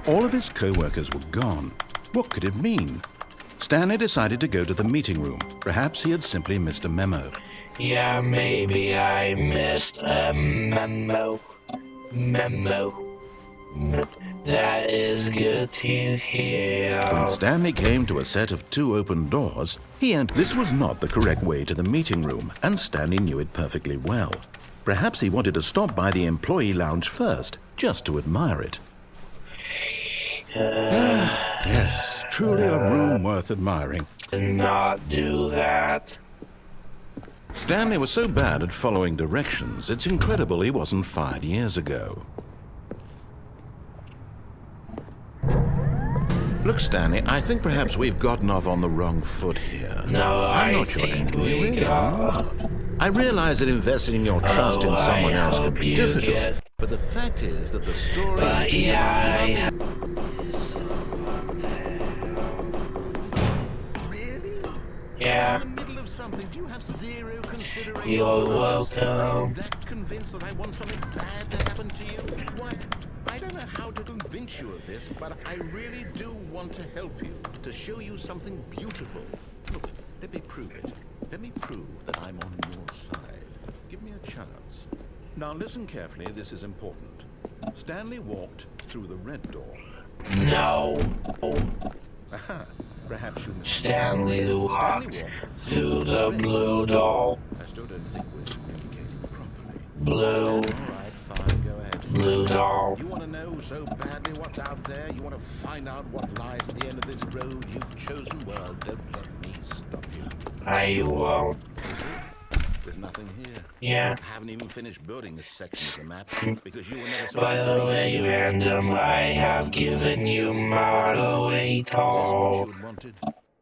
All of his co-workers were gone. What could it mean? Stanley decided to go to the meeting room. Perhaps he had simply missed a memo. Yeah, maybe I missed a memo. That is good to hear. When Stanley came to a set of 2 open doors, he entered. This was not the correct way to the meeting room, and Stanley knew it perfectly well. Perhaps he wanted to stop by the employee lounge first, just to admire it. Yes, truly a room worth admiring. Not do that. Stanley was so bad at following directions, it's incredible he wasn't fired years ago. Look, Stanley, I think perhaps we've gotten off on the wrong foot here. No, I'm not your enemy, really. I'm not. I realize that investing your trust in someone else can be difficult, but the fact is that the story is Really? Yeah. In the middle of something, do you have zero consideration? You're welcome. Are you that convinced that I want something bad to happen to you? Why, I don't know how to convince you of this, but I really do want to help you, to show you something beautiful. Look, let me prove it. Let me prove that I'm on your side. Give me a chance. Now listen carefully, this is important. Stanley walked through the red door. No. Aha, perhaps you missed Stanley walked through the blue door. I still don't think we're communicating properly. Blue. All right, fine, go ahead. Blue door. You want to know so badly what's out there? You want to find out what lies at the end of this road you've chosen? Well, don't let me stop you. I won't. There's nothing here. Yeah. I haven't even finished building this section of the map because you were never By supposed the to be way, here. random, I have given you Is this moderator. what you wanted?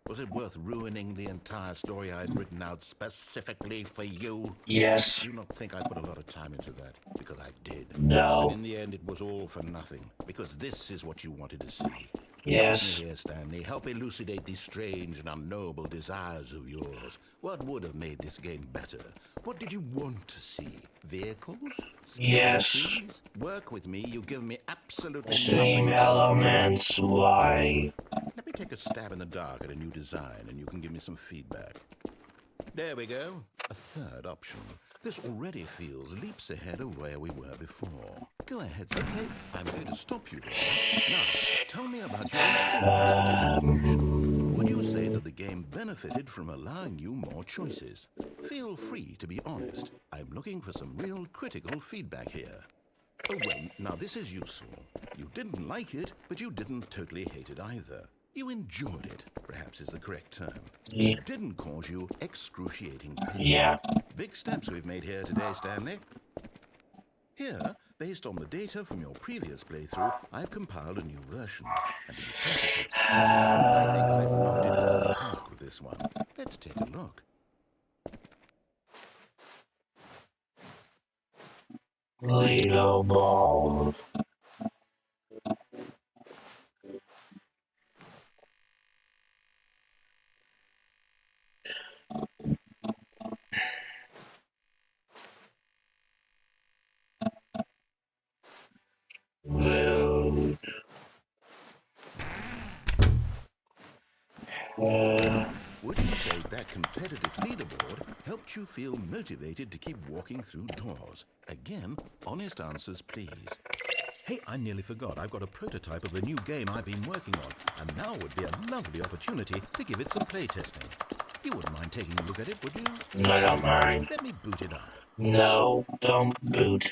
Was it worth ruining the entire story I'd written out specifically for you? Yes. Do you not think I put a lot of time into that? Because I did. No. And in the end, it was all for nothing. Because this is what you wanted to see. Yes. Help me here, Stanley. Help elucidate these strange and unknowable desires of yours. What would have made this game better? What did you want to see? Vehicles? Yes. Trees? Work with me. You give me absolutely Stream nothing. elements, why? Let me take a stab in the dark at a new design, and you can give me some feedback. There we go. A third option. This already feels leaps ahead of where we were before. Go ahead. Okay, I'm going to stop you there. Now, tell me about your experience with this evolution. Would you say that the game benefited from allowing you more choices? Feel free to be honest. I'm looking for some real critical feedback here. Oh, well, now this is useful. You didn't like it, but you didn't totally hate it either. You enjoyed it, perhaps is the correct term. Yeah. It didn't cause you excruciating pain. Yeah. Big steps we've made here today, Stanley. Here, based on the data from your previous playthrough, I've compiled a new version. And to be perfectly I think I've knocked it out of the park with this one. Let's take a look. Little balls. Rude. Would you say that competitive leaderboard helped you feel motivated to keep walking through doors? Again, honest answers, please. Hey, I nearly forgot. I've got a prototype of a new game I've been working on, and now would be a lovely opportunity to give it some playtesting. You wouldn't mind taking a look at it, would you? I don't mind. Let me boot it up. No, don't boot.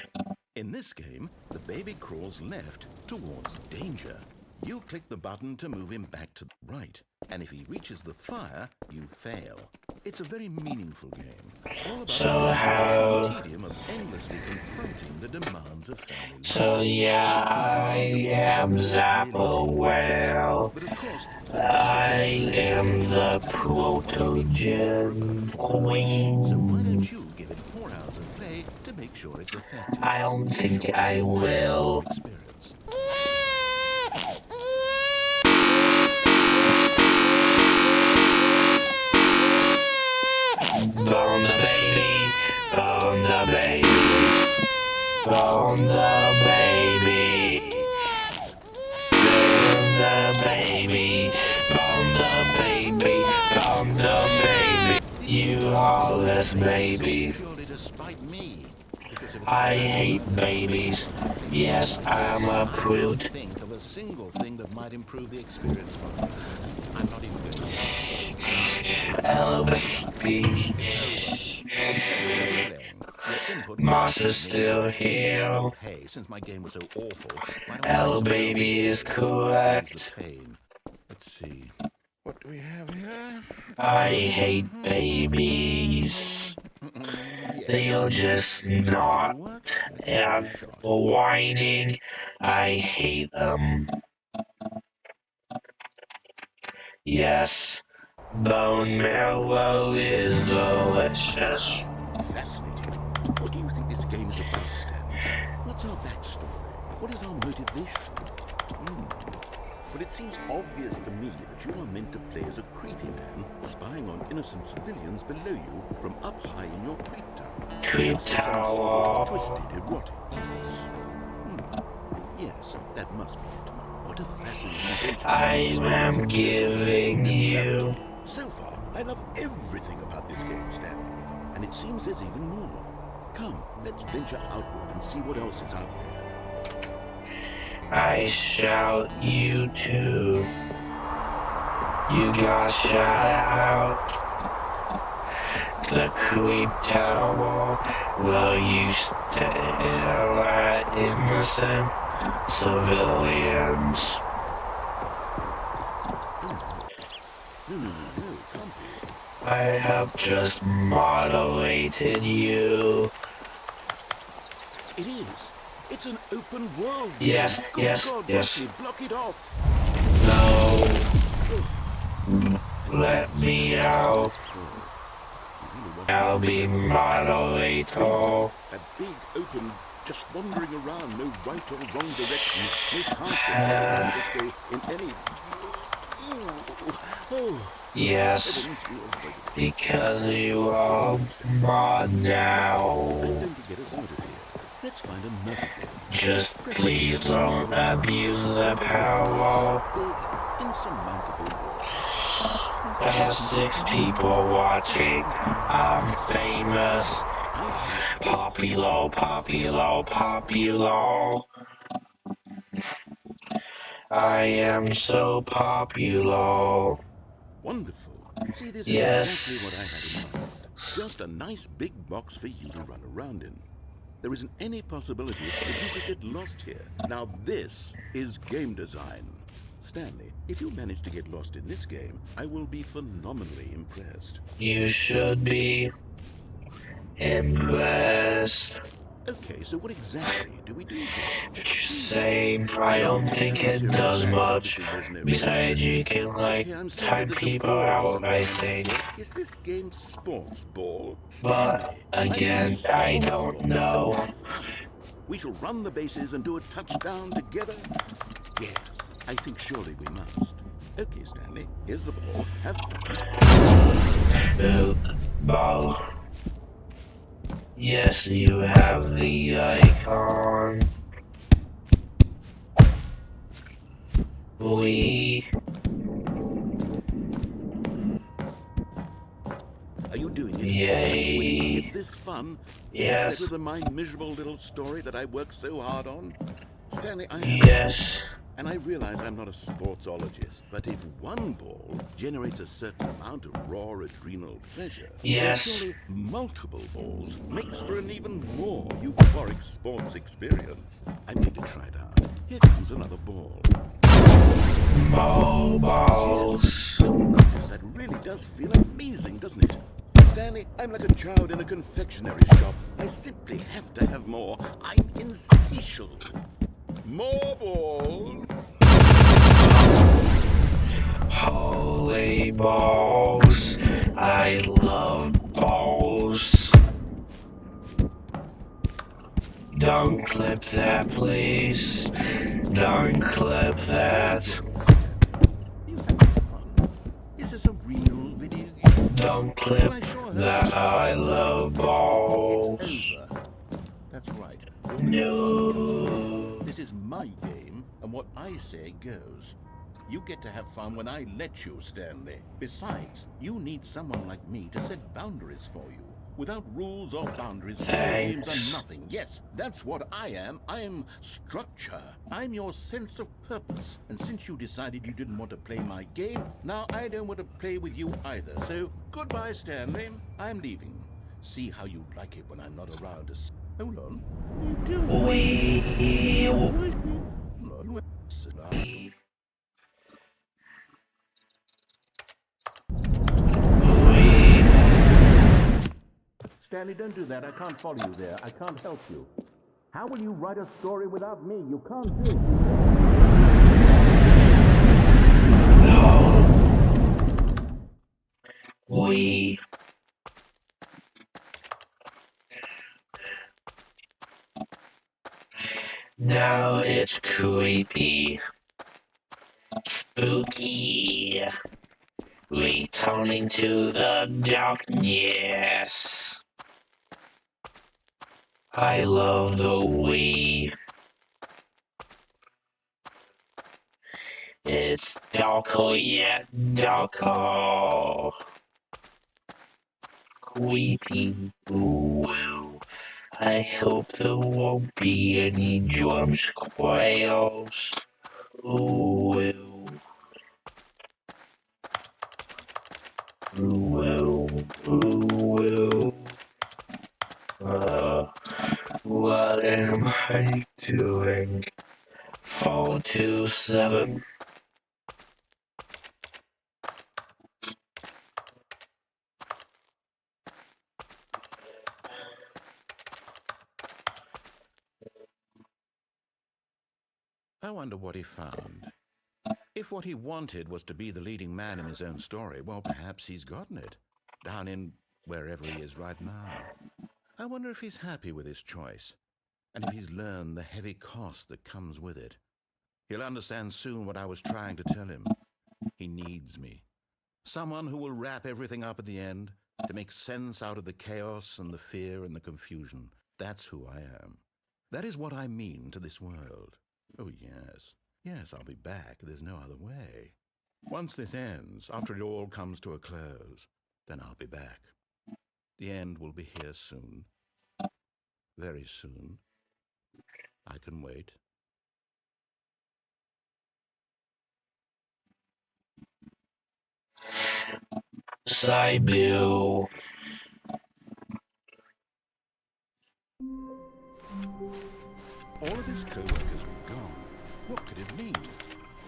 In this game, the baby crawls left towards danger. You click the button to move him back to the right, and if he reaches the fire, you fail. It's a very meaningful game. All about So the how- tedium of endlessly confronting the demands of family life. So yeah, I am Zappoware. But of course, I am the protogen so queen. why don't you give it 4 hours of play to make sure it's effective? I don't think I will. Experience. Bone the baby, bone the baby, bone the baby. Yes, baby. Purely to spite me. Because if it's I fair, hate babies. Yes, I'm a I can't prude. think of a single thing that might improve the experience for me. I'm not even going to lie. I'm Hello, over. baby. Stop playing. Your input was Moss is extremely still valuable. here. Oh, hey, since my game was so awful, why don't we play Hello, something else baby is instead? Just to ease the correct. pain. Let's see. What do we have here? I hate babies. Yes. They'll just That'll not work. Let's give it a and shot. whining. I hate them. Yes, bone marrow is delicious. Fascinating. What do you think this game is about, Stanley? What's our backstory? What is our motivation? Well, it seems obvious to me that you are meant to play as a creepy man spying on innocent civilians below you from up high in your creep tower. Creep Perhaps there's some sort tower. of twisted, erotic purpose. Yes, that must be it. What a fascinating I am giving you. So far, I love everything about this game, Stanley. And it seems there's even more. Come, let's venture outward and see what else is out there. I shout you too. You got shot out. The creep tower. Will you stare at innocent civilians? No, can't be. I have just moderated you. It is. It's an open world. Yes, Good yes, God, yes. Bucky, block it off. No. Let me out. I'll be moderator. That big open, just wandering around, no right or wrong directions, no path just go in any. Yes, because you are mod now. I'm going to get us out of here. Let's find another game. Just please don't abuse the power. Big, insurmountable wall. I have 6 people watching. I'm famous. Popular, popular, popular. I am so popular. Wonderful. See, this is Yes. exactly what I had in mind. Just a nice big box for you to run around in. There isn't any possibility that you could get lost here. Now this is game design. Stanley, if you manage to get lost in this game, I will be phenomenally impressed. You should be impressed. Okay, so what exactly do we do here? Same. I don't think it does much. Besides, you can like time people out, I think. Is this game sports ball? But again, I don't know. We shall run the bases and do a touchdown together? Yes, I think surely we must. Okay, Stanley, here's the ball. Have fun. Ball. Yes, you have the icon. We. Are you doing it? Yay. Is this fun? Yes. Is it better than my miserable little story that I worked so hard on? Stanley, Yes. And I realize I'm not a sportsologist, but if one ball generates a certain amount of raw adrenal pleasure, Yes. surely multiple balls makes for an even more euphoric sports experience. I'm going to try it out. Here comes another ball. Balls. Oh goodness, that really does feel amazing, doesn't it? Stanley, I'm like a child in a confectionery shop. I simply have to have more. I'm insatiable. More balls. Holy balls. I love balls. Don't clip that, please. Don't clip that. You having fun? Is this a real video game? Don't clip that. I love balls. It's over. That's right. No. This is my game, and what I say goes. You get to have fun when I let you, Stanley. Besides, you need someone like me to set boundaries for you. Without rules or boundaries, video games Thanks. are nothing. Yes, that's what I am. I am structure. I'm your sense of purpose. And since you decided you didn't want to play my game, now I don't want to play with you either. So, goodbye, Stanley. I'm leaving. See how you like it when I'm not around to... Hold on. What are you doing? We... Hold on. Sit down. Stanley, don't do that. I can't follow you there. I can't help you. How will you write a story without me? You can't do it. No. We... Now it's creepy. Spooky. Returning to the darkness. I love the Wii. It's darker yet darker. Creepy. Ooh. I hope there won't be any drum squares. Ooh. Ooh. Ooh. What am I doing? 427. I wonder what he found. If what he wanted was to be the leading man in his own story, well, perhaps he's gotten it. Down in wherever he is right now. I wonder if he's happy with his choice, and if he's learned the heavy cost that comes with it. He'll understand soon what I was trying to tell him. He needs me. Someone who will wrap everything up at the end, to make sense out of the chaos and the fear and the confusion. That's who I am. That is what I mean to this world. Oh, yes. Yes, I'll be back. There's no other way. Once this ends, after it all comes to a close, then I'll be back. The end will be here soon. Very soon. I can wait. Cybill. All of his co-workers were gone. What could it mean?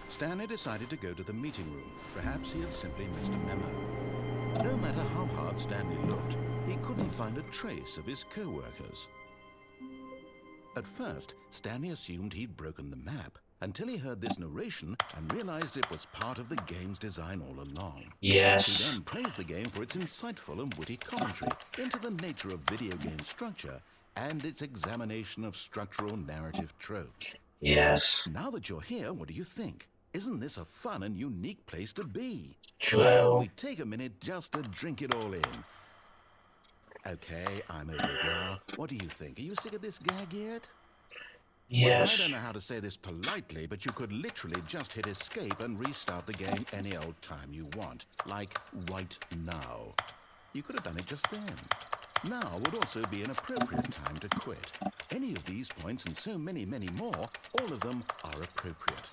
Stanley decided to go to the meeting room. Perhaps he had simply missed a memo. No matter how hard Stanley looked, he couldn't find a trace of his co-workers. At first, Stanley assumed he'd broken the map, until he heard this narration and realized it was part of the game's design all along. Yes. He then praised the game for its insightful and witty commentary into the nature of video game structure and its examination of structural narrative tropes. Yes. So, now that you're here, what do you think? Isn't this a fun and unique place to be? True. We take a minute just to drink it all in. Okay, I'm over it now. What do you think? Are you sick of this gag yet? Well, I Yes. don't know how to say this politely, but you could literally just hit escape and restart the game any old time you want. Like right now. You could have done it just then. Now would also be an appropriate time to quit. Any of these points and so many, many more, all of them are appropriate.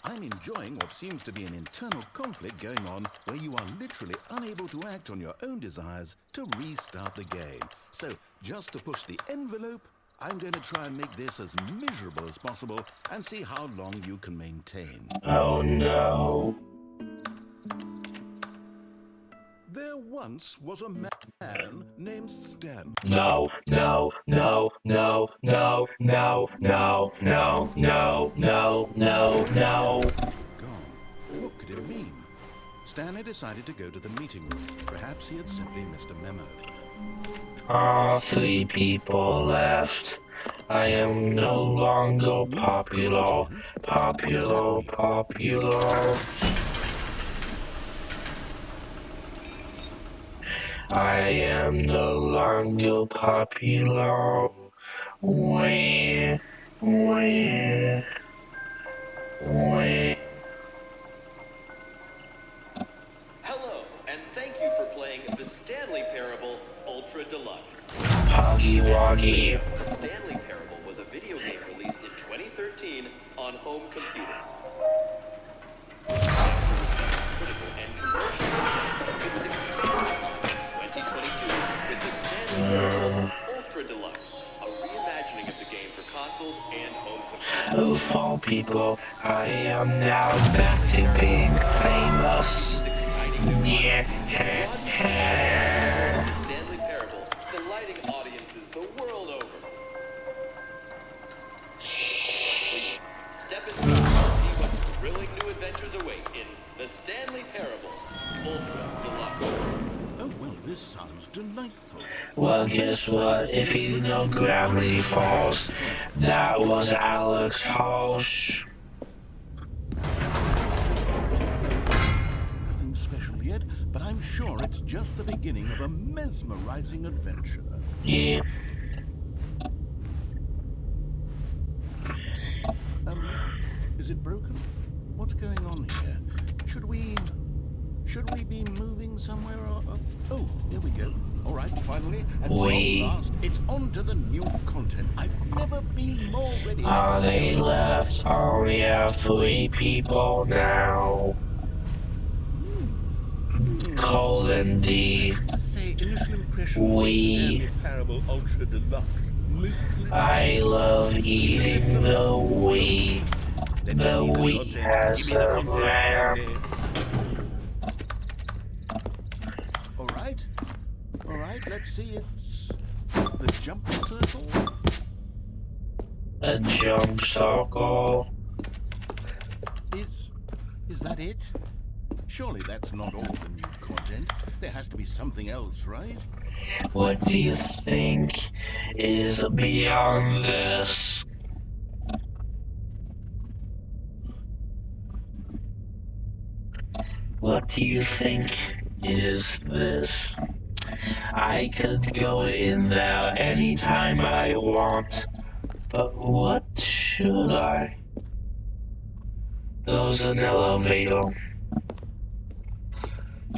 I'm enjoying what seems to be an internal conflict going on where you are literally unable to act on your own desires to restart the game. So, just to push the envelope, I'm going to try and make this as miserable as possible and see how long you can maintain. Oh no. There once was a man named Stan. No, no, no, no, no, no, no, no, no, no, no, no. Gone. What could it mean? Stanley decided to go to the meeting room. Perhaps he had simply missed a memo. Three people left. I am no longer popular. Popular, popular. I am no longer popular. Wah, wah, wah. Hello, and thank you for playing the Stanley Parable Ultra Deluxe. Yeah. The Stanley Parable was a video game released in 2013 on home computers. After receiving critical and commercial success, it was expanded in 2022 with the Stanley Parable Ultra Deluxe, a reimagining of the game for consoles and home computers. Oh, fall people, I am now back to being famous. With exciting new Yeah. content, the Stanley Parable, delighting audiences the world over. Please, step inside and see what thrilling new adventures await in The Stanley Parable Ultra Deluxe. Oh, well, this sounds delightful. Well, guess what? If you know Gravity Falls, that was Alex Hosh. Nothing special yet, but I'm sure it's just the beginning of a mesmerizing adventure. Yeah. Is it broken? What's going on here? Should we be moving somewhere or... Oh, here we go. All right, finally, at long last, it's on to the new content. I've never been more ready. Oh, they left. Only have 3 people now. Colon D. Say initial impressions We. Stanley Parable Ultra Deluxe. I love eating the wheat. The wheat has a lamb. All right, let's see. It's the jump circle. A jump circle. Is that it? Surely that's not all the new content. There has to be something else, right? What do you think is beyond this? What do you think is this? I could go in there anytime I want, but what should I? There's an elevator.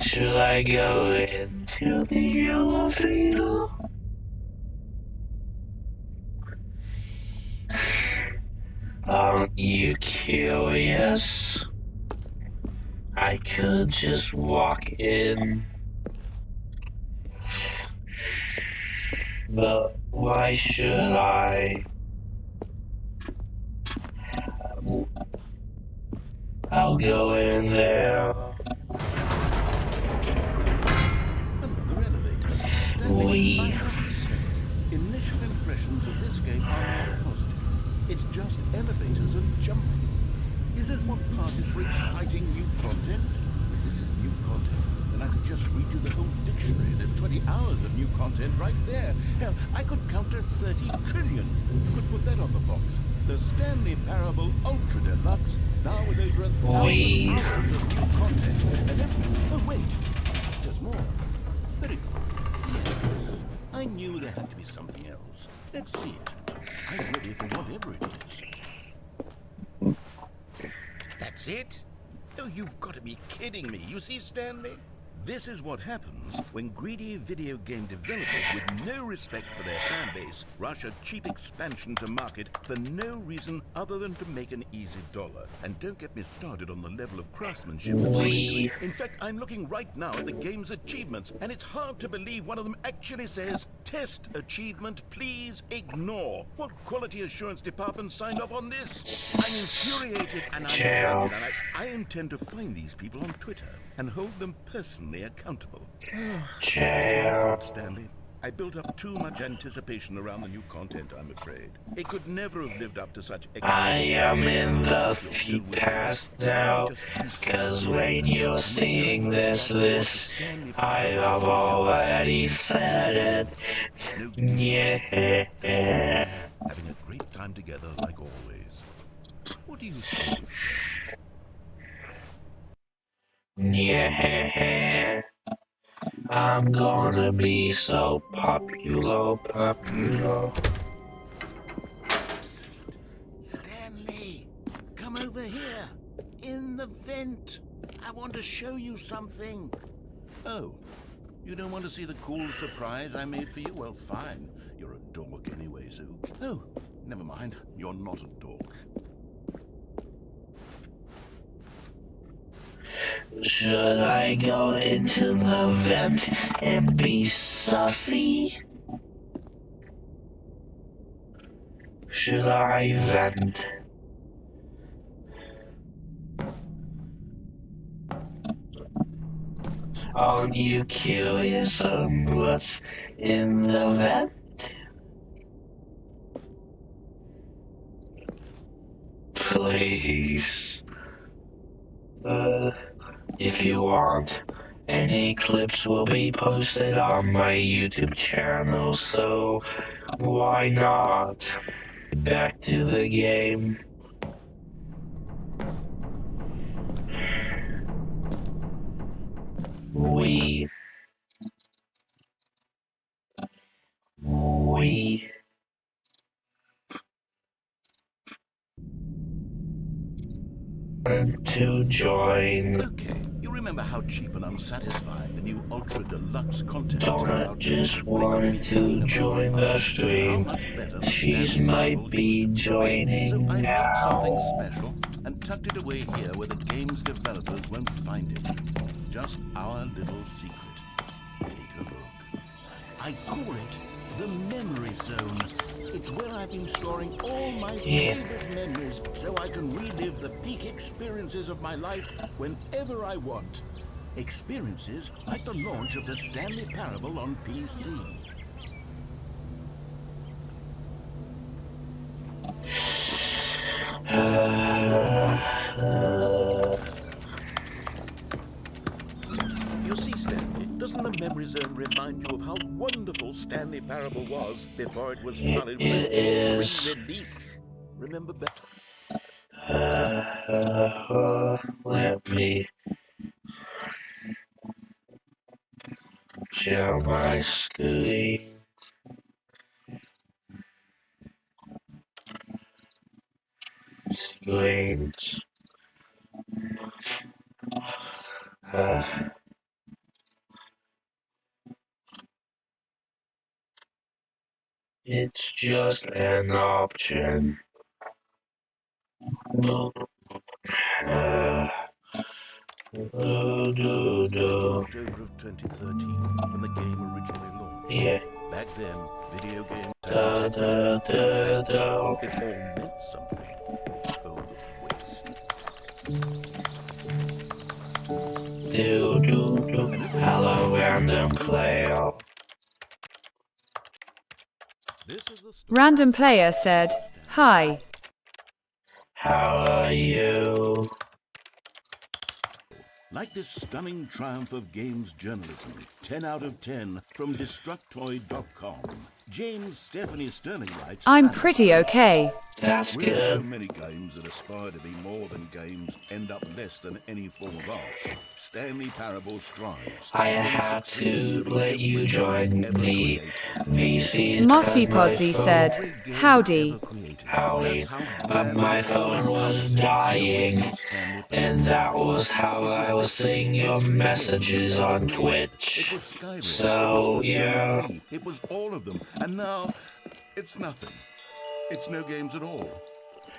Should I go into the elevator? Aren't you curious? I could just walk in. But why should I? I'll go in there. We. Initial impressions of this game are not positive. It's just elevators and jumping. Is this what passes for exciting new content? If this is new content, then I could just read you the whole dictionary. There's 20 hours of new content right there. Hell, I could count to 30 trillion. You could put that on the box. The Stanley Parable Ultra Deluxe, now with over 1,000 hours of new content. And oh wait, there's more. Very good. Yes. I knew there had to be something else. Let's see it. I'm ready for whatever it is. That's it? Oh, you've got to be kidding me. You see, Stanley? This is what happens when greedy video game developers with no respect for their fan base rush a cheap expansion to market for no reason other than to make an easy dollar. And don't get me started on the level of craftsmanship that's gone into it. In fact, I'm looking right now at the game's achievements, and it's hard to believe one of them actually says, "Test achievement, please ignore." What quality assurance department signed off on this? I'm infuriated and I'm offended, and I intend to find these people on Twitter and hold them personally accountable. It's my fault, Stanley. I built up too much anticipation around the new content, I'm afraid. It could never have lived up to such I am in the past now, cause when you're seeing this, I have already said it. Yeah. Having a great time together like always. What do you say? Yeah. I'm gonna be so popular. Psst. Stanley, come over here. In the vent. I want to show you something. Oh, You don't want to see the cool surprise I made for you? Well, fine. You're a dork anyway, so... Oh, never mind. You're not a dork. Should I go into the vent and be sussy? Should I vent? Aren't you curious on what's in the vent? Please. If you want, any clips will be posted on my YouTube channel, so why not? Back to the game. We want to join. Okay, you remember how cheap and unsatisfying the new Ultra Deluxe content turned Donna out? just Well, it got me wanted to thinking about join the how stream. much better the She's Stanley might Parable be is. So joining I made something now. special and tucked it away here where the game's developers won't find it. Just our little secret. Take a look. I call it the Memory Zone. It's where I've been storing all my favorite memories so I can relive the peak experiences of my life whenever I want. Experiences like the launch of the Stanley Parable on PC. You see, Stanley, doesn't the Memory Zone remind you of how wonderful Stanley Parable was before it was solid It is. re-release? Remember better? Let me share my screen. Screens. It's just an option. October of 2013, when the game originally launched. Yeah. Back then, video games Da, da, da, da. it all meant something. Oh, wait. Hello, random player. This is the Random player said, "Hi." How are you? Like this stunning triumph of games journalism, 10 out of 10 from Destructoid.com. James Stephanie Sterling writes, I'm pretty okay. That's With so good. many games that aspire to be more than games end up less than any form of art, Stanley Parable strives. I have to let you join the VCs. Mossy because my Podsy phone- said, "Howdy." Howdy. My phone was dying, and that was how I was seeing your messages on Twitch. It was Skyrim. So, it was the yeah. Sun 3. It was all of them. And now, it's nothing. It's no games at all.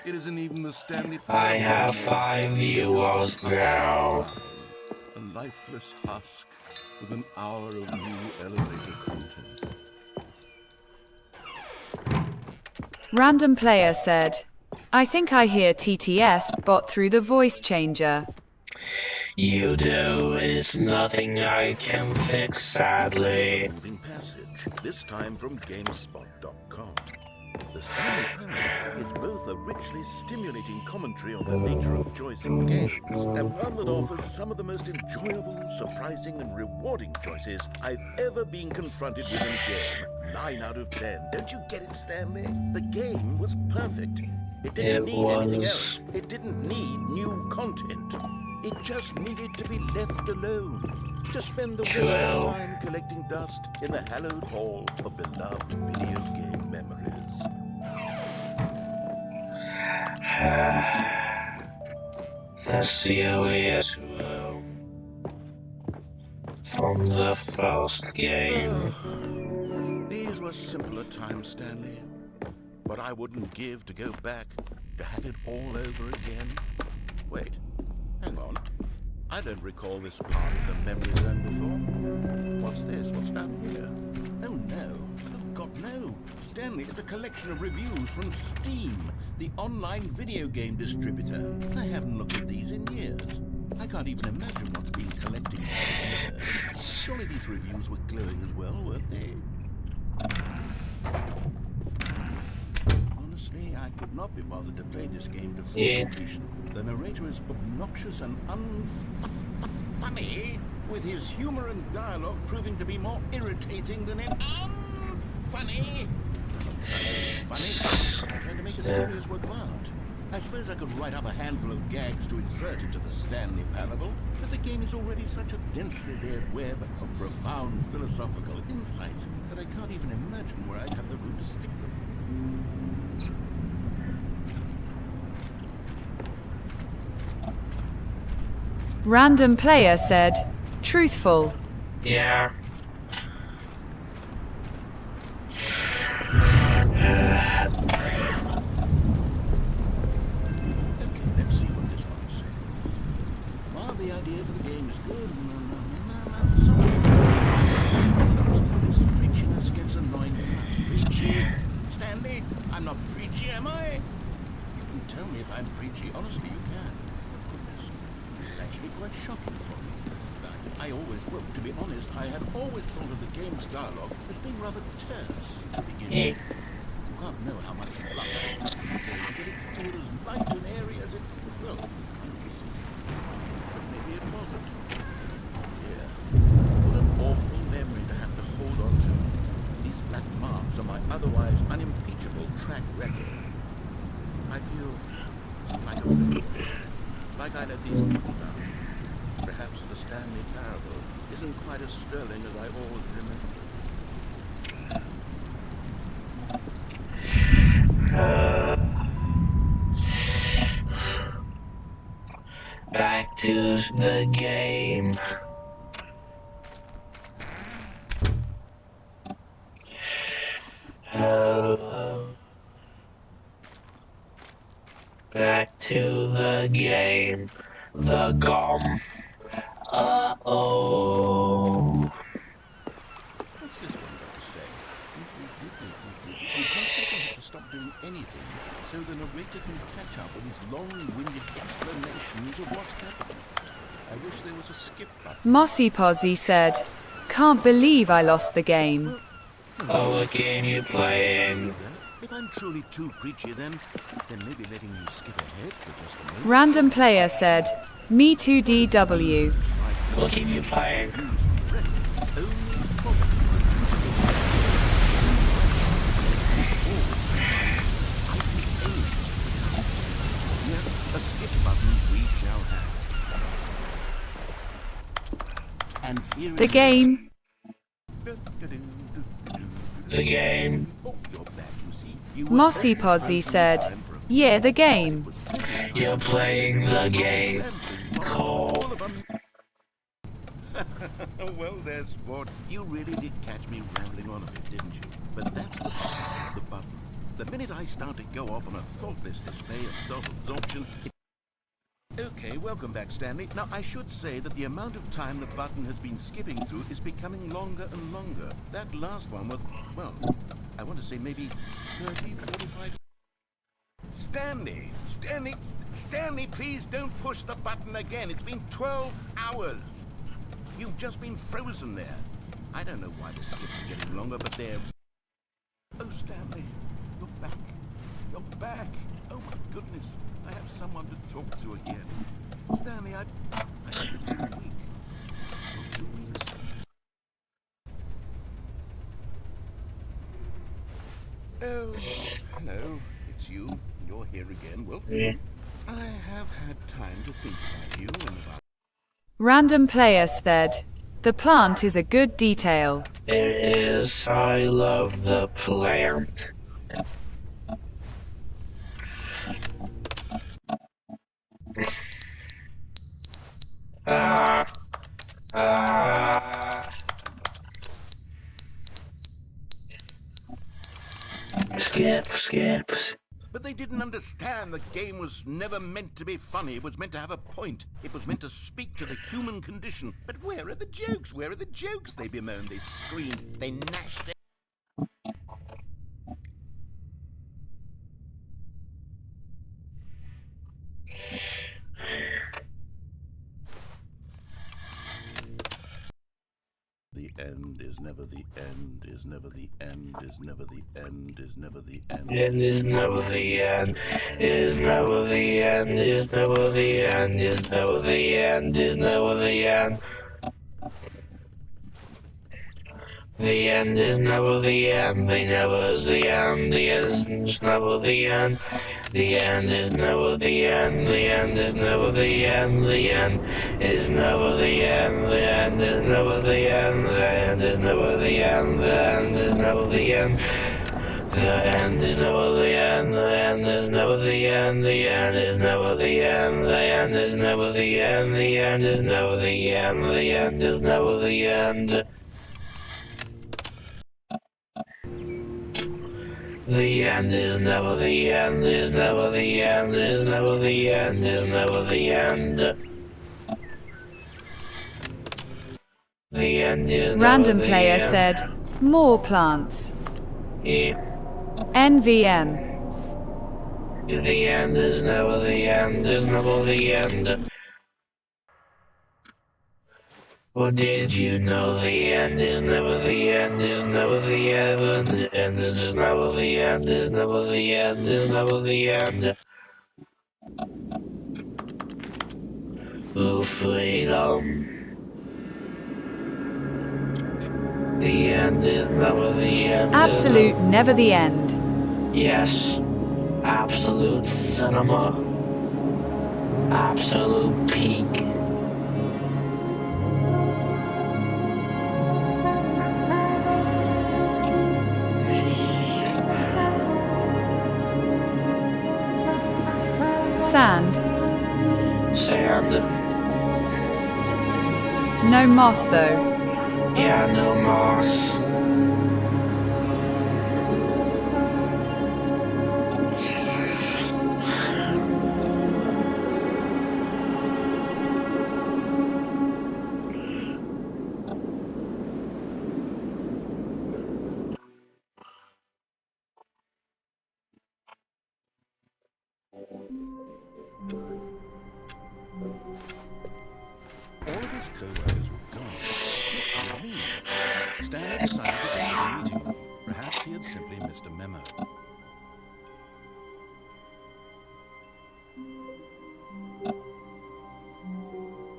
It isn't even the Stanley Parable. I have 5 viewers now. A lifeless husk with an hour of new elevator content. Random player said, "I think I hear TTS bot through the voice changer." You do. It's nothing I can fix, sadly. Moving passage, this time from GameSpot.com. The Stanley Parable is both a richly stimulating commentary on the nature of choice in games, and one that offers some of the most enjoyable, surprising, and rewarding choices I've ever been confronted with in a game. 9 out of 10. Don't you get it, Stanley? The game was perfect. It didn't need anything else. It didn't need new content. It just needed to be left alone. To spend the rest of the time collecting dust in the hallowed hall of beloved video game memories. The serious room. from the first game. These were simpler times, Stanley. But I wouldn't give to go back to have it all over again. Wait, hang on. I don't recall this part of the memory zone before. What's this? What's down here? Oh no. Oh God, no. Stanley, it's a collection of reviews from Steam, the online video game distributor. I haven't looked at these in years. I can't even imagine what's been collecting here. Surely these reviews were glowing as well, weren't they? Honestly, I could not be bothered to play this game to full completion. The narrator is obnoxious and unfunny, with his humor and dialogue proving to be more irritating than unfunny. Funny? I'm trying to make a serious work of art. I suppose I could write up a handful of gags to insert into the Stanley Parable, but the game is already such a densely layered web of profound philosophical insights that I can't even imagine where I'd have the room to stick them. Random player said, truthful. Yeah. Let's see what this one says. While the idea for the game is good, for some this preachiness gets annoying fast. Preachy? Stanley, I'm not preachy, am I? You can tell me if I'm preachy. Honestly, you can. For goodness. This is actually quite shocking for me. I always, well, to be honest, I had always thought of the game's dialogue as being rather terse to begin with. You can't know how much fluff you get it feel as light and airy as it well, but maybe it wasn't. Yeah. What an awful memory to have to hold on to. These black marks are my otherwise unimpeachable track record. I feel like a fool. Like I let these people down. Perhaps the Stanley Parable isn't quite as sterling as I always remembered. Back to the game. Back to the game. The gum. Uh-oh. What's this one got to say? On console, they have to stop doing anything so the narrator can catch up with his long-winded explanations of what's happening. I wish there was a skip button. Mossy Posy said, can't believe I lost the game. Oh, what game you playing? If I'm truly too preachy, then maybe letting you skip ahead for just a moment. Random player said, me too DW. What game you playing? Yes, a skip button we shall have. And here The game. The game. Oh, you're back, you see. You were Mossy very Posy fine said, time for a few yeah, the minutes. game. It was pretty You're playing the game. Cool. all of 'em. Well, there, sport. You really did catch me rambling on a bit, didn't you? But that's the problem. The button. The minute I start to go off on a thoughtless display of self-absorption... Okay, welcome back, Stanley. Now, I should say that the amount of time the button has been skipping through is becoming longer and longer. That last one was, well, I want to say maybe 30, 45... Stanley, please don't push the button again. It's been 12 hours. You've just been frozen there. I don't know why the skips are getting longer, but they're... Oh, Stanley, you're back. You're back. Oh, my goodness. I have someone to talk to again. Stanley, I think it's been a week. Or 2 weeks. Oh, hello. It's you. You're here again. Well, I have had time to think about you and about... Random player said, the plant is a good detail. It is. I love the plant. Ah. skip. But they didn't understand the game was never meant to be funny. It was meant to have a point. It was meant to speak to the human condition. But where are the jokes? Where are the jokes? They bemoaned, they screamed, they gnashed their... The end is never the end, is never the end, is never the end, is never the end. End is never the end, is never the end, is never the end, is never the end, is never the end. The end is never the end, the never is the end, the end is never the end. The end is never the end, the end is never the end, the end is never the end, the end is never the end, the end is never the end, the end is never the end. The end is never the end, the end is never the end, the end is never the end, the end is never the end, the end is never the end, the end is never the end. The end is never the end, is never the end, is never the end, is never the end. The end is never Random the player end. said, more plants. Yeah. NVM. The end is never the end, is never the end. Or did you know the end is never the end, is never the end, the end is never the end, is never the end, is never the end. Oh, freedom. The end is never the end. Absolute never the end. Yes. Absolute cinema. Absolute peak. Sand. Sand. No moss though. Yeah, no moss. All of his co-workers were gone. What did it mean? Stanley decided to go to the meeting room. Perhaps he had simply missed a memo.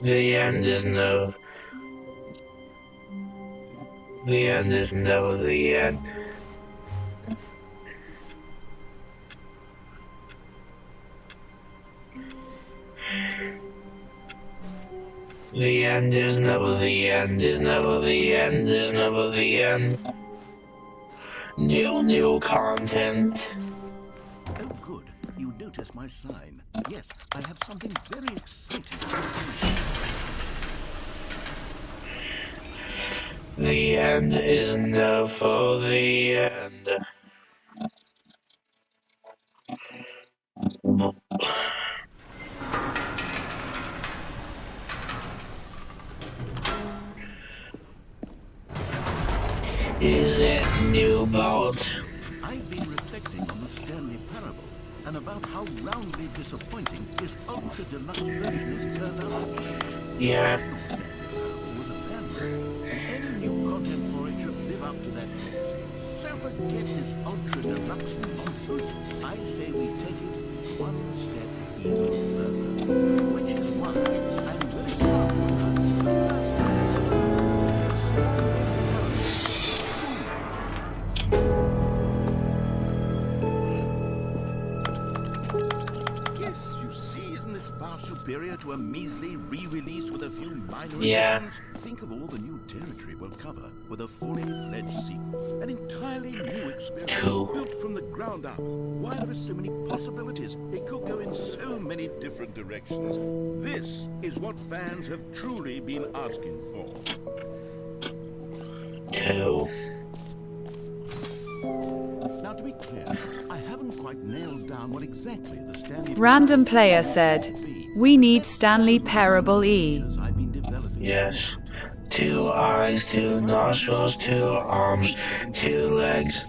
The end is no. The end is never the end. The end is never the end, is never the end, is never the end. New content. Oh, good. You noticed my sign. Yes, I have something very exciting to show you. The end is never the end. Is it new boat? I've been reflecting on the Stanley Parable and about how roundly disappointing this ultra deluxe version has turned out to be. Yeah. The original Stanley Parable was a landmark, and any new content for it should live up to that legacy. So forget this ultra deluxe nonsense. I say we take it one step even further, which is why I'm very proud to announce the first time Stanley Parable. Yes, you see, isn't this far superior to a measly re-release with a few minor additions? Think of all the new territory we'll cover with a fully fledged sequel. An entirely new experience built from the ground up. Why there are so many possibilities? It could go in so many different directions. This is what fans have truly been asking for. 2. Now Now, to be clear, I haven't quite nailed down what exactly the Stanley Random Parable player will said, be. we need Stanley Parable E. Features I've been developing. Yes. 2 eyes, 2 nostrils, 2 arms, 2 legs.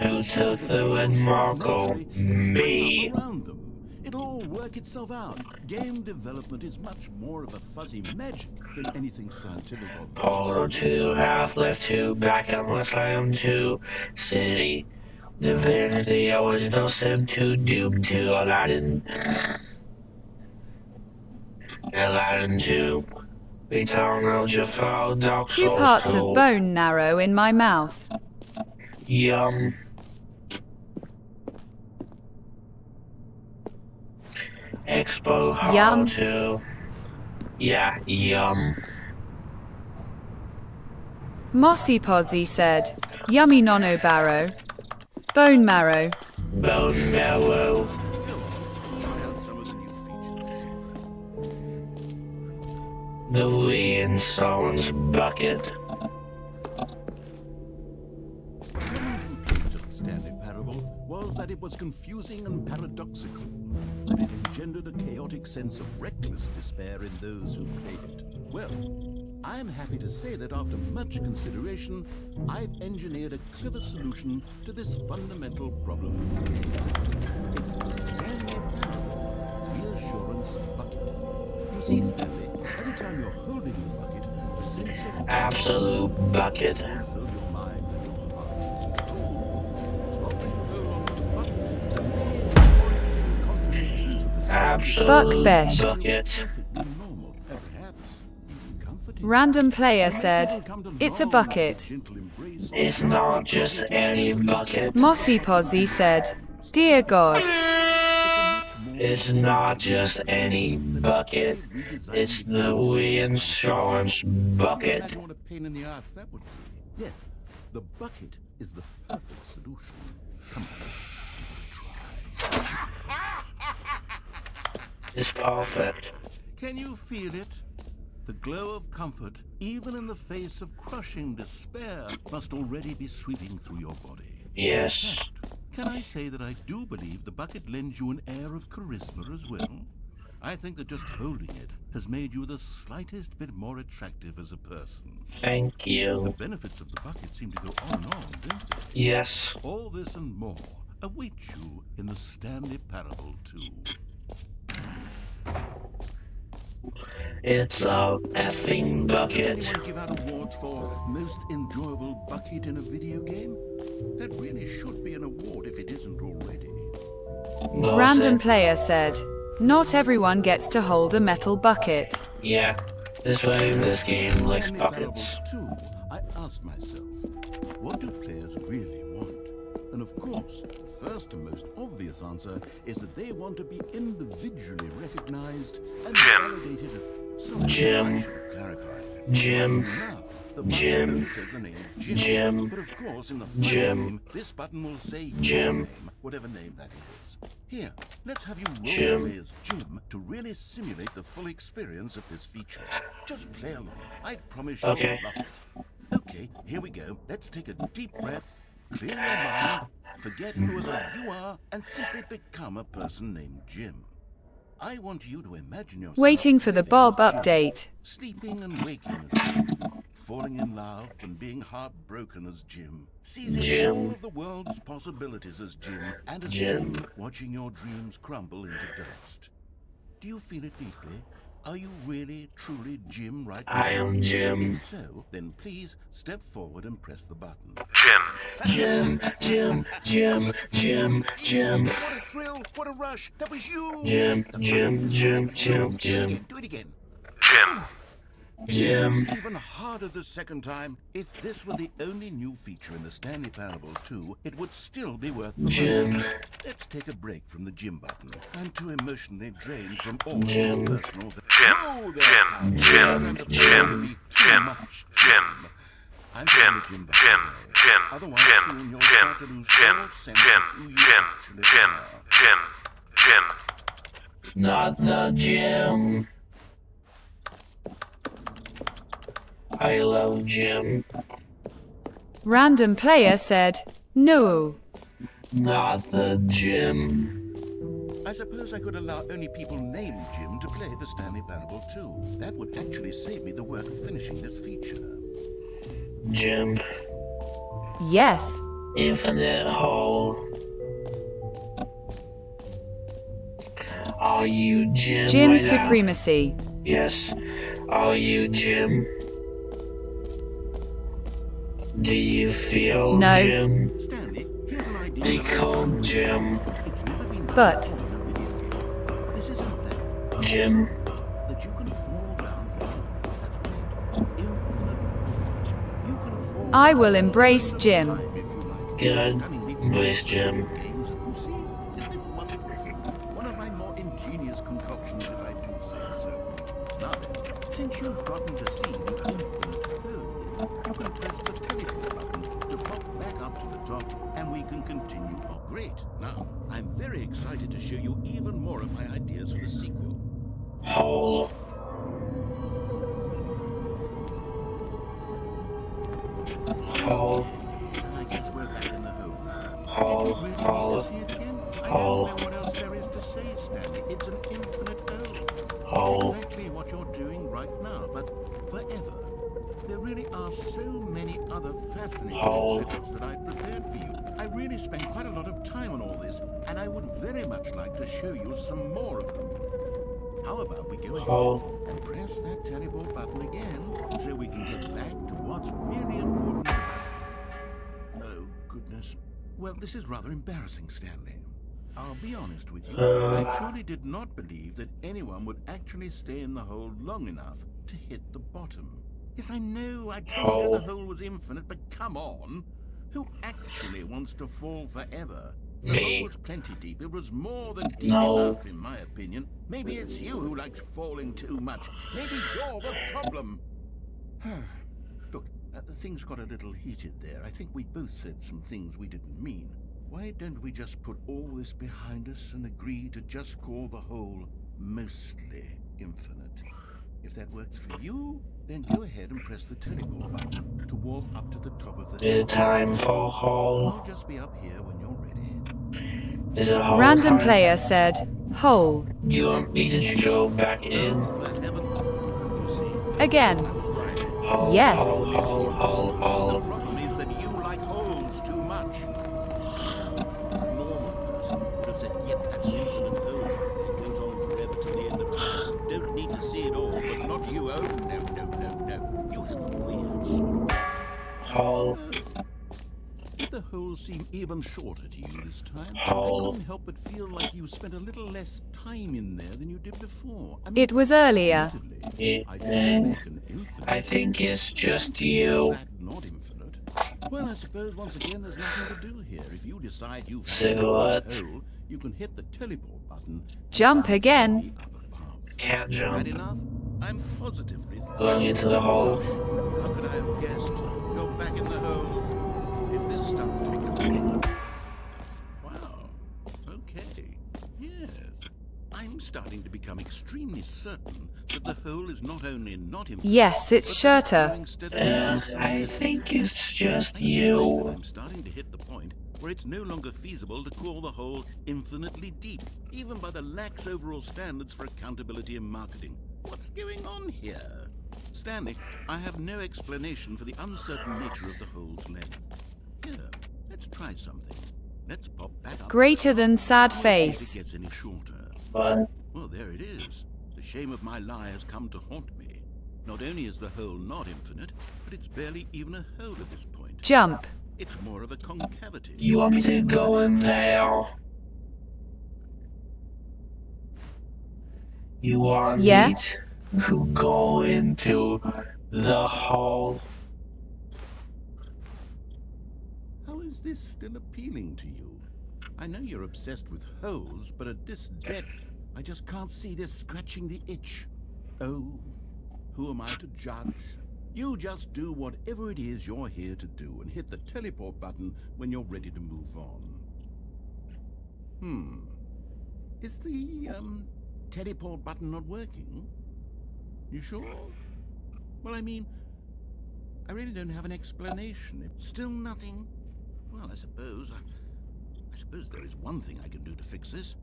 Who took the word Marco? Me. Around them. It'll all work itself out. Game development is much more of a fuzzy magic than anything scientific or Polar 2, half left 2, back unless I am 2. City. Divinity, original Sim 2, Doom 2, Aladdin. Aladdin 2. Eternal Jafar, Dark 2 Souls parts 2. of bone marrow in my mouth. Yum. Expo Yum. Hollow 2. Yeah, yum. Mossy Posy said, yummy nono barrow. Bone marrow. Bone marrow. try out some of the new features. The Wii and Someone's Bucket. Complaint of the Stanley Parable was that it was confusing and paradoxical, that it engendered a chaotic sense of reckless despair in those who played it. Well, I'm happy to say that after much consideration, I've engineered a clever solution to this fundamental problem. It's the Stanley Parable Reassurance Bucket. You see, Stanley, every time you're holding the bucket, a sense of Absolute bucket. fill your mind and your heart. It's true. As long as you hold on to the bucket, the many orienting contradictions of the Absolute Buck-besh. bucket. perfectly normal, and perhaps even comforting. Random player said, it's a bucket. Gentle embrace. It's not just any bucket. Mossy Posy said, dear God. It's not just any bucket. It's the Wii Insurance Bucket. Imagine what a pain in the ass that would be. Yes, the bucket is the perfect solution. Come on, It's perfect. can you feel it? The glow of comfort, even in the face of crushing despair, must already be sweeping through your body. Yes. Can I say that I do believe the bucket lends you an air of charisma as well? I think that just holding it has made you the slightest bit more attractive as a person. Thank The you. benefits of the bucket seem to go on and on, don't they? Yes. All this and more await you in the Stanley Parable 2. It's a effing bucket. Anyone give out awards for most enjoyable bucket in a video game? That really should be an award if it isn't already. Was Random it? player said, not everyone gets to hold a metal bucket. Yeah. This way, this game likes Stanley buckets. Parable 2, I asked myself, what do players really want? And of course, the first and most obvious answer is that they want to be individually recognized and validated. So Jim. I should clarify. Jim. Now, the button Jim. only says the name Jim. Jim. But of course, in the final Jim. game, this button will say Jim. your name, whatever name that is. Here, let's have you Jim. role play as Jim to really simulate the full experience of this feature. Just play along. I promise you'll Okay. love it. Okay, here we go. Let's take a deep breath, clear your mind, forget whoever you are, and simply become a person named Jim. I want you to imagine yourself Waiting for the living Bob as Jim, update. sleeping and waking as Jim, falling in love and being heartbroken as Jim, seizing Jim. all of the world's possibilities as Jim, and as Jim. Jim, watching your dreams crumble into dust. Do you feel it deeply? Are you really, truly Jim right now? I am Jim. If so, then please step forward and press the button. Jim, Jim, Jim, Jim, Jim, What a thrill! What a rush! That was you! Jim, Jim, Jim, Jim, Do it Jim, again, do it again. Jim. It's even harder the second time. If this were the only new feature in the Stanley Parable 2, it would still be worth the Jim. money. Let's take a break from the Jim button. I'm too emotionally drained from all Jim. this personal... Oh, there, Jim, I'm Jim, the Jim button. Otherwise, soon you'll start to lose all sense of who you actually are. Not the Jim. I love Jim. Random player said, no. not the gym. I suppose I could allow only people named Jim to play the Stanley Parable too. That would actually save me the work of finishing this feature. Gym. Yes. Infinite hole. Are you Jim? Jim right now? supremacy. Yes. Are you Jim? Do you feel No. Jim? Stanley, here's an idea. Become Jim. It's never been done But- before in a video game. This is in fact Jim. that you can fall down from that's right. Infinite fall. You can fall I will down embrace all the Jim. time if you like. Good. Stunningly Embrace beautiful Jim. games, you see? Isn't it wonderful? One of my more ingenious concoctions, if I do say so. Now then, since you've gotten to see the infinite code, you can press the teleport button to pop back up to the top, and we can continue. Oh, great. Now, I'm very excited to show you even more of my ideas for the sequel. Hole. Hole. I guess we're back in the hole now. Hole. Did you really Hole. need to see it again? I Hole. don't know what else there is to say, Stanley. It's an infinite hole. Hole. It's exactly what you're doing right now, but forever. There really are so many other fascinating Hole. exhibits that I've prepared for you. I really spent quite a lot of time on all this, and I would very much like to show you some more of them. How about we go ahead Hole. and press that teleport button again so we can get back to what's really important. Oh, goodness. Well, this is rather embarrassing, Stanley. I'll be honest with you. I truly did not believe that anyone would actually stay in the hole long enough to hit the bottom. Yes, I know, I told you the hole was infinite, but come on. Who actually wants to fall forever? The Me. hole was plenty deep. It was more than deep No. enough, in my opinion. Maybe it's you who likes falling too much. Maybe you're the problem. Look, things got a little heated there. I think we both said some things we didn't mean. Why don't we just put all this behind us and agree to just call the hole mostly infinite? If that works for you, then go ahead and press the teleport button to warp up to the top of the Is it time for I'll hole? just be up here when you're ready. Is it hole Random time? player said, hole. Do you want me to go back in? For heaven, you see, Again. I was right. Hole, Yes. hole, hole, hole, The hole. problem is that you like holes too much. A normal person would have said, yep, that's an infinite hole right there. Goes on forever till the end of time. Don't need to see it all, but not you. Oh, no, no, no, no. You have a weird sort of... Hole. Did the hole seem even shorter to you this time? Hole. I couldn't help but feel like you spent a little less time in there than you did before. I mean, It was earlier. admittedly, I didn't Eh, make an infinite I think it's just you. that not infinite. Well, I suppose once again there's nothing to do here. If you decide you've had Cigarette. a hole, you can hit the teleport button. and Jump go again. the other path. Can't Right jump. enough? I'm positively Going into the hole. How could I have guessed? You're back in the hole. If this starts to become a thing. Wow. Okay. Yes. I'm starting to become extremely certain that the hole is not only not infinite. Yes, it's but that it's shorter. growing steadily And worse. I think it's just I suspect that you. I'm starting to hit the point where it's no longer feasible to call the hole infinitely deep, even by the lax overall standards for accountability and marketing. What's going on here? Stanley, I have no explanation for the uncertain nature of the hole's length. Here, let's try something. Let's pop back up. Greater than sad We'll see face. if it gets any shorter. But Well, there it is. The shame of my lie has come to haunt me. Not only is the hole not infinite, but it's barely even a hole at this point. Jump. It's more of a concavity. you want me to go in there? You want Yeah. me to go into the hole? How is this still appealing to you? I know you're obsessed with holes, but at this depth, I just can't see this scratching the itch. Oh, who am I to judge? You just do whatever it is you're here to do and hit the teleport button when you're ready to move on. Is the, teleport button not working? You sure? Well, I mean, I really don't have an explanation. Still nothing? Well, I suppose I suppose there is one thing I can do to fix this.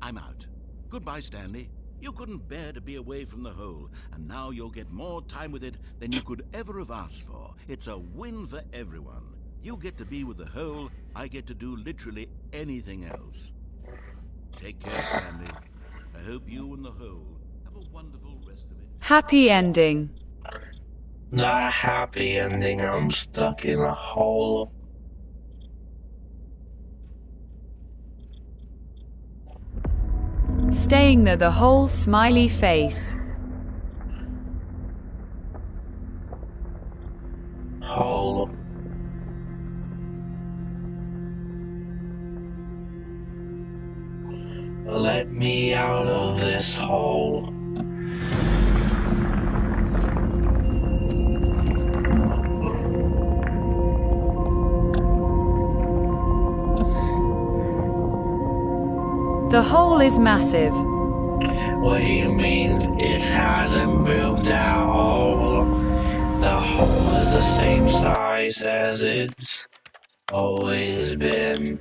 I'm out. Goodbye, Stanley. You couldn't bear to be away from the hole, and now you'll get more time with it than you could ever have asked for. It's a win for everyone. You get to be with the hole, I get to do literally anything else. Take care, Stanley. I hope you and the hole have a wonderful rest of it. Happy ending. Not a happy ending. I'm stuck in a hole. Staying there the whole smiley face. Hole. Let me out of this hole. The hole is massive. What do you mean it hasn't moved at all? The hole is the same size as it's always been.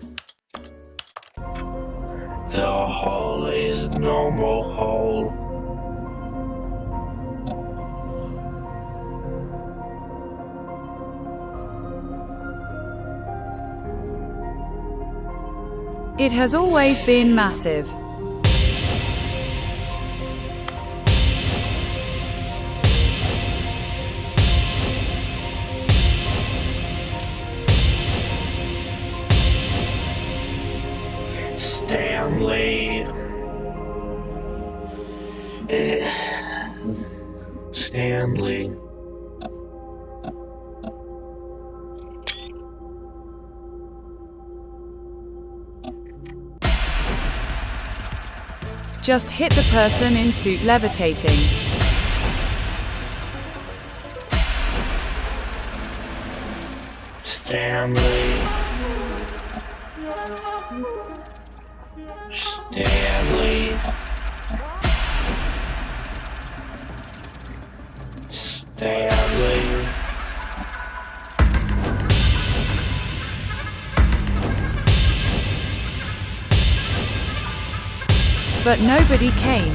The hole is a normal hole. It has always been massive. Stanley. Stanley. Just hit the person in suit levitating. Stanley. Stanley. Stanley. But nobody came.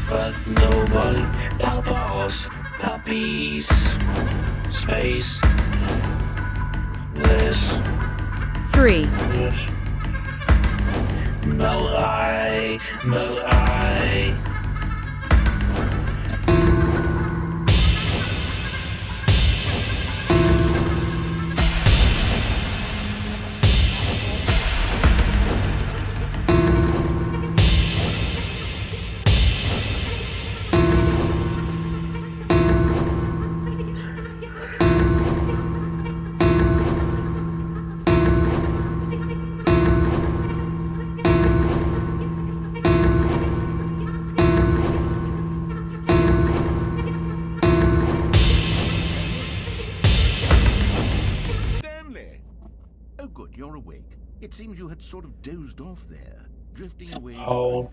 But nobody. Puppos. Puppies. Space. This. 3. This. Moai. Moai. Stanley! Oh, good, you're awake. It seems you had sort of dozed off there, drifting away. Hole.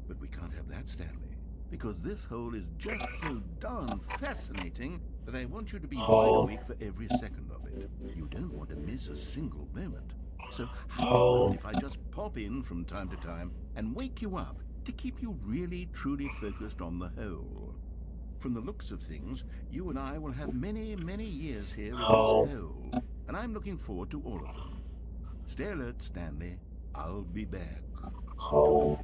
But we can't have that, Stanley, because this hole is just so darn fascinating that I want you to be wide Hole. awake for every second of it. You don't want to miss a single moment. So how Hole. about if I just pop in from time to time and wake you up to keep you really, truly focused on the hole? From the looks of things, you and I will have many, many years here in this Hole. hole, and I'm looking forward to all of them. Stay alert, Stanley. I'll be back. Hole.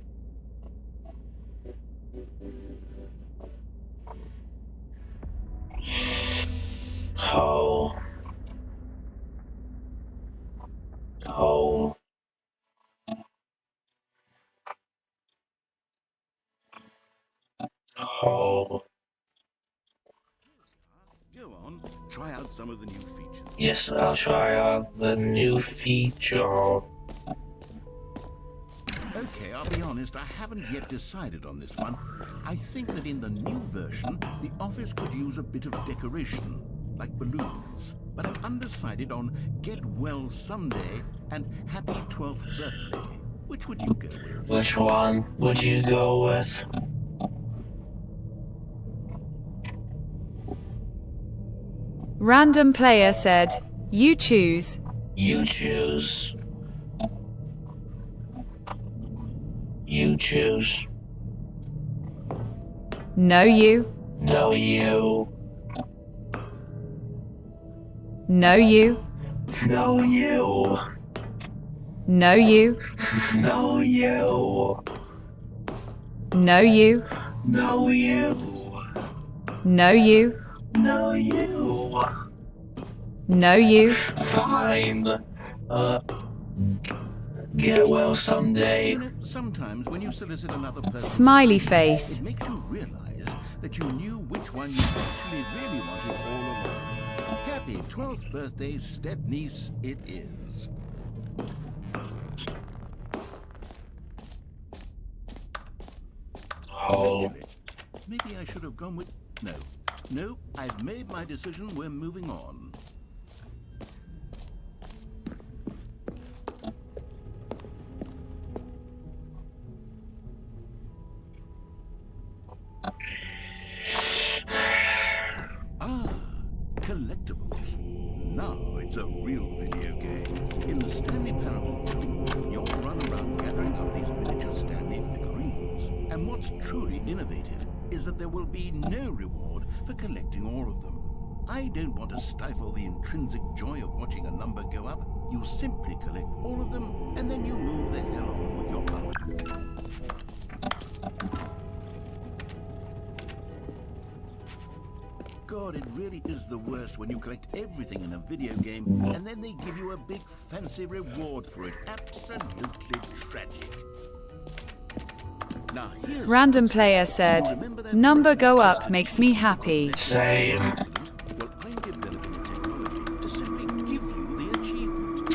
Hole. Hole. Hole. Go on, try out some of the new features. Yes, I'll try out the new feature. Okay, I'll be honest, I haven't yet decided on this one. I think that in the new version, the office could use a bit of decoration, like balloons. But I'm undecided on Get Well Someday and Happy 12th Birthday. Which would you go with? Which one would you go with? Random player said, "You choose." You choose. You choose. No you. No, you. No you. No, you. No you. No, you. No you. No, you. No you. No, you. No you. Fine. Get well someday. You know, sometimes when you solicit another person's Smiley opinion, face. it makes you realize that you knew which one you actually really wanted all along. Happy 12th birthday, step-niece, it is. Oh. Actually, maybe I should have gone with... No, I've made my decision. We're moving on. Collectibles. Now it's a real video game. In the Stanley Parable 2, you'll run around gathering up these miniature Stanley figurines. And what's truly innovative is that there will be no reward for collecting all of them. I don't want to stifle the intrinsic joy of watching a number go up. You simply collect all of them, and then you move the hell on with your life. God, it really is the worst when you collect everything in a video game and then they give you a big fancy reward for it. Absolutely tragic. Now, here's Random player said, number go up makes me happy. Same. well, I'm developing a technology to simply give you the achievement.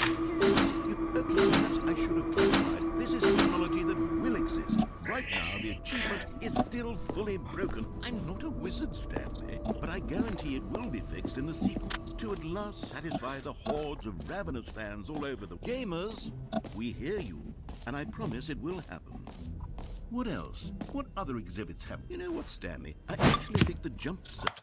Okay, perhaps I should have clarified. This is technology that will exist. Right now, the achievement is still fully broken. I'm not a wizard, Stanley, but I guarantee it will be fixed in the sequel to at last satisfy the hordes of ravenous fans all over the... Gamers, we hear you, and I promise it will happen. What else? What other exhibits have... You know what, Stanley? I actually think the jump set...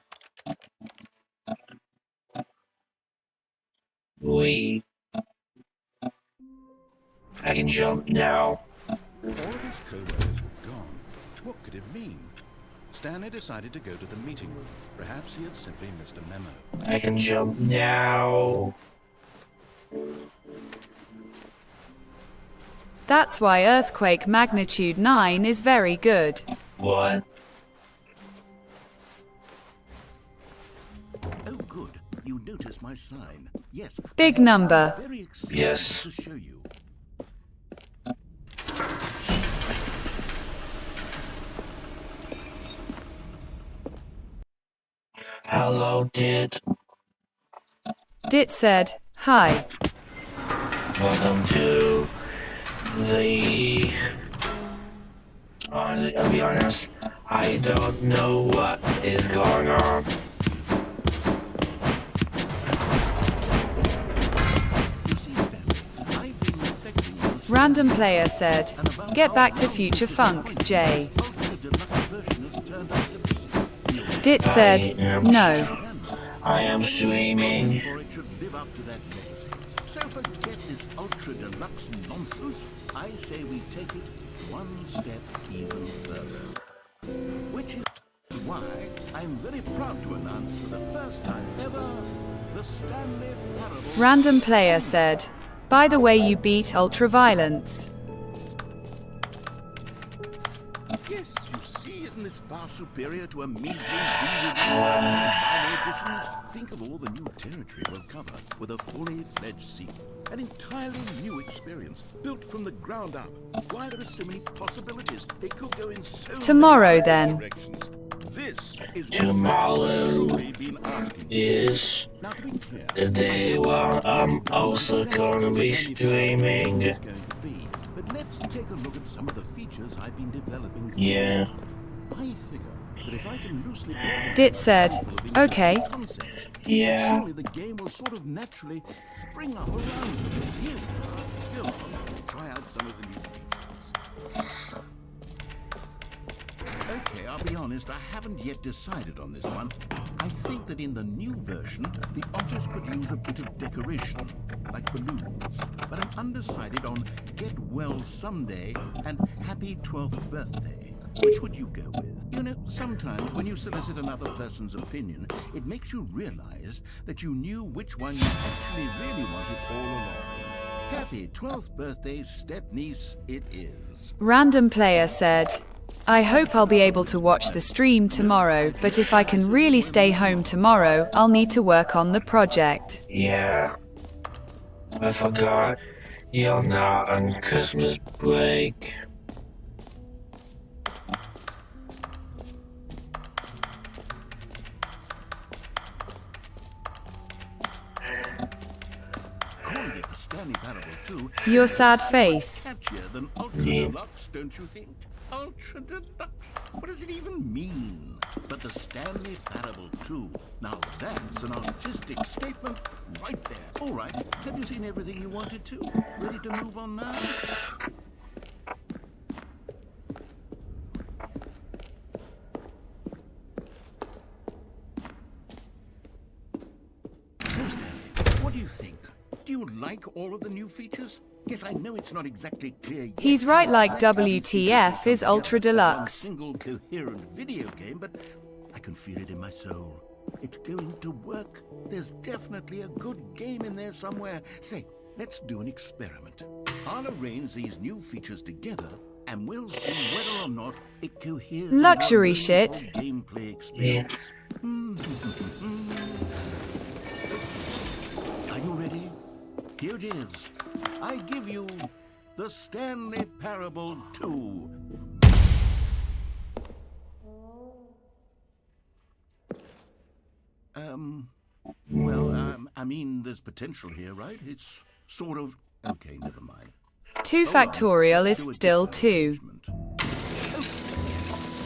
I can jump now. All of his co-workers were gone. What could it mean? Stanley decided to go to the meeting room. Perhaps he had simply missed a memo. I can jump now. That's why earthquake magnitude 9 is very good. What? Oh, good. You noticed my sign. Yes. Big number. Very excited Yes. to show you. Hello, Dit. Dit said, hi. Welcome to the... I'll be honest, I don't know what is going on. You see, Stanley, I've been reflecting on the Random player said, get back to Future Funk, Jay. ultra deluxe version has turned out to be. Dit said, no. I am streaming. For it should live up to that legacy. So forget this ultra deluxe nonsense. I say we take it one step even further. Which is why I'm very proud to announce for the first time ever the Stanley Parable. Random player said, by the way you beat Ultraviolence. Yes, you see, isn't this far superior to a measly re-release minor editions? Think of all the new territory we'll cover with a fully fledged sequel. An entirely new experience, built from the ground up. Why there are so many possibilities? It could go in so Tomorrow, many then. directions. This is Tomorrow what I've truly been asking. is Now, to be clear, the day where I'm also gonna be streaming. it's going to be. But let's take a look at some of the features I've been developing. for Yeah. it. I figure that if I can loosely pick Dit said, okay. concepts, Yeah. surely the game will sort of naturally spring up around them. Here we are. Go on, try out some of the new features. Okay, I'll be honest, I haven't yet decided on this one. I think that in the new version, the otters could use a bit of decoration, like balloons. But I'm undecided on Get Well Someday and Happy 12th Birthday. Which would you go with? You know, sometimes when you solicit another person's opinion, it makes you realize that you knew which one you actually really wanted all along. Happy 12th birthday, step-niece, it is. Random player said, I hope I'll be able to watch the stream tomorrow, but if I can really stay home tomorrow, I'll need to work on the project. Yeah, I forgot you're not on Christmas break. Calling it the Stanley Parable too. Your sad face. Catchier than Ultra Deluxe, don't you think? Ultra Deluxe? What does it even mean? But the Stanley Parable 2. Now that's an artistic statement right there. All right, have you seen everything you wanted to? Ready to move on now? So Stanley, what do you think? Do you like all of the new features? Yes, I know it's not exactly clear yet. He's right, like Exactly WTF is Ultra together as one Deluxe. single coherent video game, but I can feel it in my soul. It's going to work. There's definitely a good game in there somewhere. Say, let's do an experiment. I'll arrange these new features together, and we'll see whether or not it coheres. into a Luxury meaningful shit. gameplay experience. Are you ready? Here it is. I give you the Stanley Parable 2. I mean, there's potential here, right? It's sort of... Okay, never mind. 2 factorial is Do a still different 2. arrangement. Okay,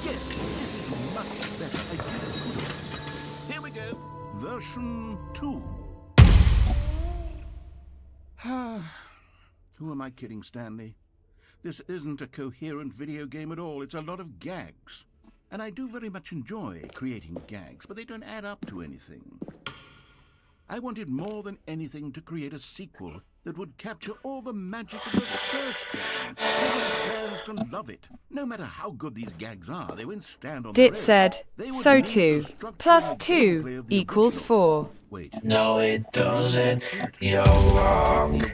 yes, this is much better. I think it could have. Here we go. Version 2. Who am I kidding, Stanley? This isn't a coherent video game at all. It's a lot of gags. And I do very much enjoy creating gags, but they don't add up to anything. I wanted more than anything to create a sequel that would capture all the magic of the first game. I want fans to love it. No matter how good these gags are, they won't stand on their Dit own. said, They would so need the 2 structure plus and 2 gameplay of the equals original. 4. Wait. No, it doesn't. You're wrong.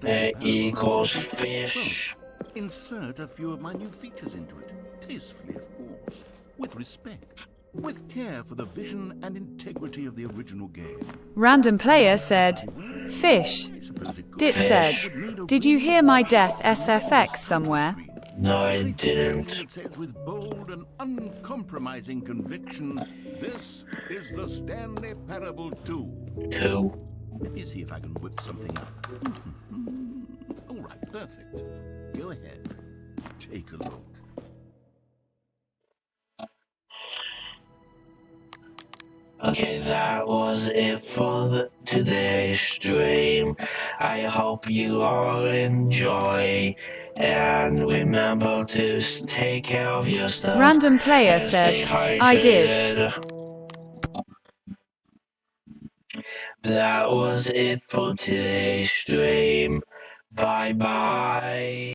It equals fish. Well, insert a few of my new features into it. Tastefully, of course. With respect. With care for the vision and integrity of the original game. Random player said, Fish. I suppose it could. Dit said, did you hear my death SFX somewhere? No, I Something didn't. that says with bold and uncompromising conviction, this is the Stanley Parable 2. 2. Let me see if I can whip something up. All right, perfect. Go ahead. Take a look. Okay, that was it for today's stream. I hope you all enjoy. And remember to take care of yourself. Random player and said, stay I did. hydrated. That was it for today's stream. Bye bye.